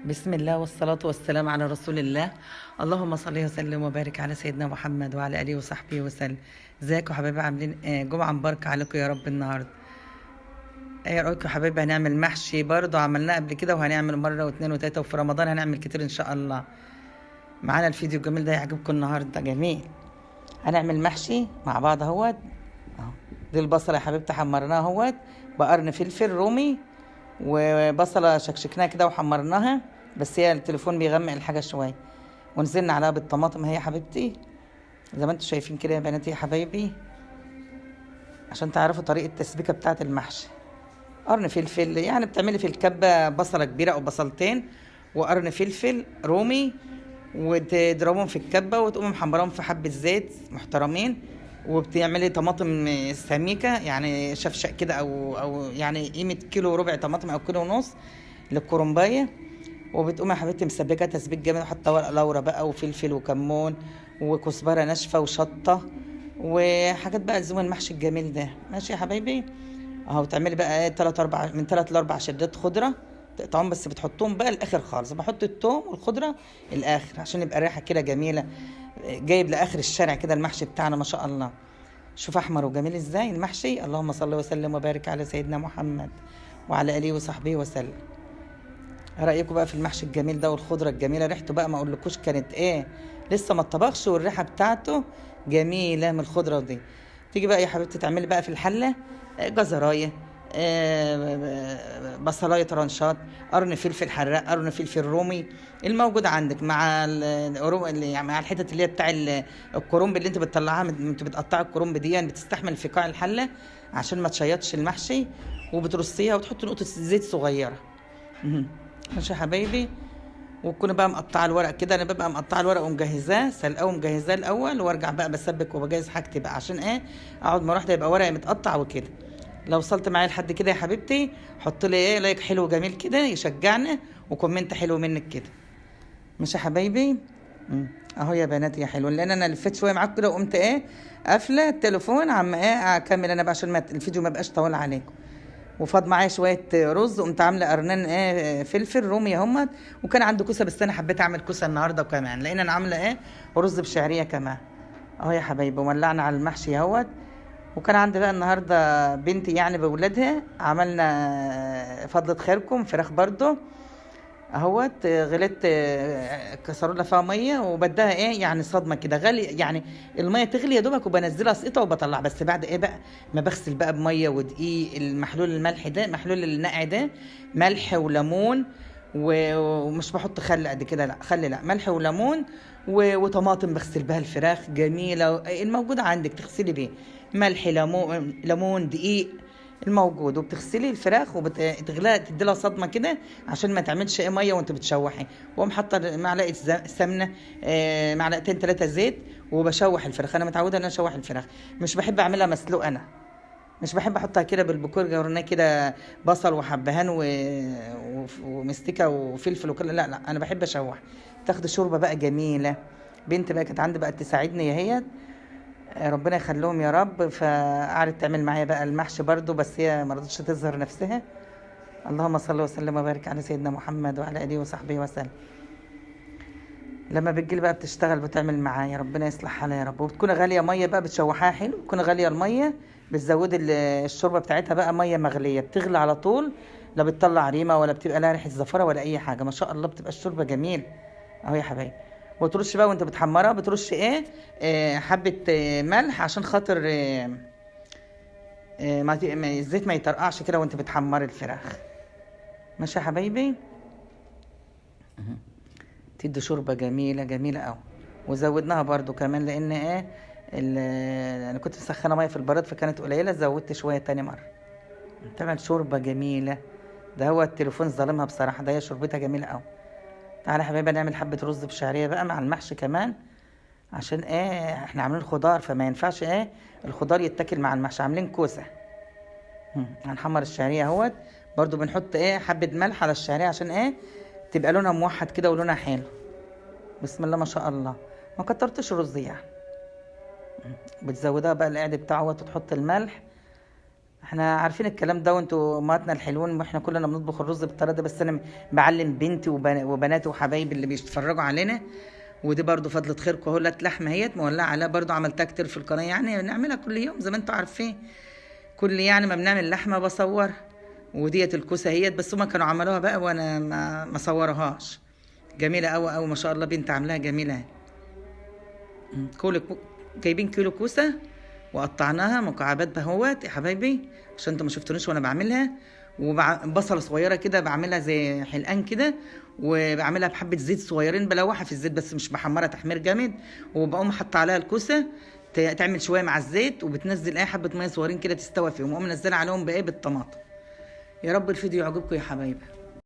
بسم الله والصلاة والسلام على رسول الله. اللهم صل وسلم وبارك على سيدنا محمد وعلى آله وصحبه وسلم. ازيكم يا حبايبي؟ عاملين ايه؟ جمعة مباركة عليكم يا رب. النهارده ايه رأيكم يا حبايبي؟ هنعمل محشي برضه، عملناه قبل كده وهنعمل مرة واثنين وثلاثة، وفي رمضان هنعمل كتير ان شاء الله. معانا الفيديو الجميل ده يعجبكم النهارده. جميل. هنعمل محشي مع بعض اهوت. اهو دي البصلة يا حبيبتي حمرناها اهوت، بقرن فلفل رومي وبصلة شكشكناها كده وحمرناها، بس هي التليفون بيغمق الحاجة شوية. ونزلنا عليها بالطماطم اهي يا حبيبتي، زي ما انتم شايفين كده يا بناتي يا حبايبي، عشان تعرفوا طريقة التسبيكة بتاعة المحشي. قرن فلفل، يعني بتعملي في الكبة بصلة كبيرة او بصلتين وقرن فلفل رومي، وتضربهم في الكبة وتقومي محمراهم في حبة زيت محترمين. وبتعملي طماطم سميكة، يعني شفشق كده او يعني قيمة كيلو وربع طماطم او كيلو ونص للكرنباية. وبتقومي يا حبيبتي مسبكة تسبيك جامد، وحاطة ورق لورا بقى وفلفل وكمون وكزبرة ناشفة وشطة وحاجات بقى زي المحشي الجميل ده. ماشي يا حبايبي؟ اهو بتعملي بقى ايه، من 3 ل 4 شدات خضرة تقطعهم، بس بتحطهم بقى الاخر خالص. بحط التوم والخضرة الاخر عشان يبقى الريحة كده جميلة، جايب لاخر الشارع كده المحشي بتاعنا ما شاء الله. شوف احمر وجميل ازاي المحشي. اللهم صل وسلم وبارك على سيدنا محمد وعلى اله وصحبه وسلم. ايه رايكم بقى في المحشي الجميل ده والخضره الجميله؟ ريحته بقى ما اقولكوش كانت ايه، لسه ما اتطبخش والريحه بتاعته جميله من الخضره دي. تيجي بقى يا حبيبتي تعملي بقى في الحله جزرايه، بصلايه طرنشات، قرن فلفل حراق، قرن فلفل رومي الموجود عندك، مع يعني مع الحتت اللي هي بتاع الكرنب اللي انت بتطلعها انت بتقطعي الكرنب دي، يعني بتستحمل في قاع الحله عشان ما تشيطش المحشي. وبترصيها وتحطي نقطه زيت صغيره. ماشي يا حبايبي؟ وتكوني بقى مقطعه الورق كده. انا ببقى مقطعه الورق ومجهزاه، سلقاه ومجهزاه الاول، وارجع بقى بسبك وبجهز حاجتي بقى عشان ايه، اقعد مره واحده يبقى ورقي متقطع وكده. لو وصلت معايا لحد كده يا حبيبتي، حط لي ايه لايك حلو جميل كده يشجعنا، وكومنت حلو منك كده. ماشي يا حبايبي؟ اهو يا بناتي يا حلوين، لان انا لفيت شويه معاكم كده وقمت ايه قافله التليفون، عم ايه اكمل انا بقى عشان ما الفيديو ما بقاش طويل عليكم. وفاض معايا شويه رز، قمت عامله قرنين فلفل رومي همت. وكان عندي كوسه، بس انا حبيت اعمل كوسه النهارده كمان، لان انا عامله رز بشعريه كمان. اهو يا حبايبي ولعنا على المحشي اهوت. وكان عندي بقى النهارده بنتي يعني باولادها، عملنا فضلة خيركم فراخ برضو اهوت. غليت كسرولة فيها ميه وبدها يعني صدمه كده غلي، يعني الميه تغلي يا دوبك وبنزلها سقطه وبطلع، بس بعد بقى ما بغسل بقى بميه ودقيق المحلول الملح ده، محلول النقع ده، ملح وليمون ومش بحط خل قد كده، لا خل لا، ملح وليمون وطماطم بغسل بها الفراخ جميله الموجوده عندك تغسلي بيه، ملح ليمون دقيق الموجود. وبتغسلي الفراخ وبتغليها تدي لها صدمه كده عشان ما تعملش ميه وانت بتشوحي. واقوم حاطه معلقه سمنه، معلقتين 3 زيت، وبشوح الفراخ. انا متعوده ان انا اشوح الفراخ، مش بحب اعملها مسلوق. انا مش بحب احطها كده بالبكور جرناه كده بصل وحبهان ومستكه وفلفل وكل، لا لا، انا بحب اشوح. تاخد شوربه بقى جميله. بنت بقى كانت عندي بقى تساعدني يا هي، ربنا يخليهم يا رب، فقعدت تعمل معايا بقى المحشي برضو، بس هي ما رضتش تظهر نفسها. اللهم صل وسلم وبارك على سيدنا محمد وعلى اله وصحبه وسلم. لما بتجيلي بقى بتشتغل بتعمل معايا، ربنا يصلح حالها يا رب. وبتكون غاليه ميه بقى بتشوحها حلو، بتكون غاليه الميه، بتزودي الشوربه بتاعتها بقى ميه مغليه بتغلي على طول، لا بتطلع ريمه ولا بتبقى لها ريحه زفره ولا اي حاجه، ما شاء الله بتبقى الشوربه جميل. اهو يا حبايبي. وترش بقى وانت بتحمرها، بترش حبه ملح عشان خاطر الزيت ما يطرقعش كده وانت بتحمري الفراخ. ماشي يا حبايبي؟ تدي شوربه جميله جميله قوي. وزودناها برضو كمان، لان انا كنت مسخنه ميه في البراد فكانت قليله، زودت شويه تاني مره. تعمل شوربه جميله. ده هو التليفون ظالمها بصراحه، ده هي شوربتها جميله قوي. تعالى يا حبايبي نعمل حبه رز بشعريه بقى مع المحشي كمان، عشان احنا عاملين خضار، فما ينفعش الخضار يتاكل مع المحشي. عاملين كوسه. هنحمر الشعريه اهوت. برضو بنحط حبه ملح على الشعريه عشان تبقى لونها موحد كده ولونها حلو. بسم الله ما شاء الله. ما كترتش رز يعني. بتزودها بقى القعد بتاعه وتحط الملح. احنا عارفين الكلام ده، وانتوا امهاتنا الحلوين واحنا كلنا بنطبخ الرز بالطريقه دي، بس انا بعلم بنتي وبناتي وحبايبي اللي بيتفرجوا علينا. ودي برضو فضلة خيركم اهو، لحمه اهيت مولعه عليها برضو، عملتها كتير في القناه، يعني نعملها كل يوم زي ما انتوا عارفين. كل يعني ما بنعمل لحمه بصور. وديت الكوسه اهيت، بس هما كانوا عملوها بقى وانا ما صورهاش. جميله قوي قوي ما شاء الله، بنت عاملاها جميله. كل جايبين كيلو كوسه وقطعناها مكعبات بهوت يا حبايبي، عشان انتوا ما شفتونيش وانا بعملها. وبصله صغيره كده بعملها زي حلقان كده، وبعملها بحبه زيت صغيرين، بلوحها في الزيت بس مش بحمرها تحمير جامد. وبقوم حاطه عليها الكوسه تعمل شويه مع الزيت، وبتنزل اي حبه ميه صغيرين كده تستوى فيهم، واقوم منزله عليهم بايه بالطماطم. يا رب الفيديو يعجبكم يا حبايبي.